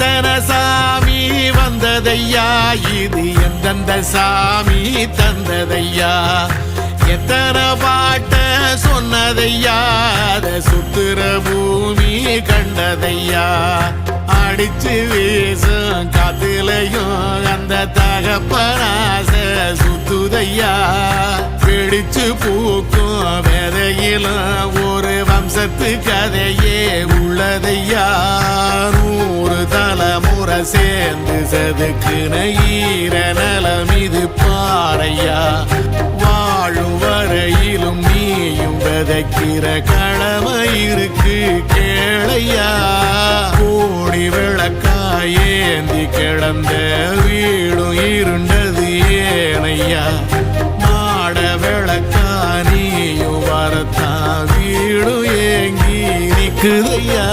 எத்தனை சாமி வந்ததையா, இது எந்தெந்த சாமி தந்ததையா, எத்தனை பாட்ட சொன்னதையா, அத சுத்துற பூமி கண்டதையா, அடிச்சு வீசும் காத்துலையும் அந்த தகப்பனாச சுத்துதையா, பிடிச்சு பூக்கும் விதையிலும் ஒரு வம்சத்து கதையே உள்ளதையா, 100 தலைமுறை சேர்ந்து செதுக்குன ஈர நலம் இது பாறையா, வாழும் வரையிலும் நீயும் விதைக்கிற கடமை இருக்கு கேளையா, கோடி விளக்காயேந்தி கிடந்த வீடும் இருண்டது ஏனையா, மாட விளக்கா நீயும் வரத்தான் வீடும் ஏங்கி நிக்குதையா.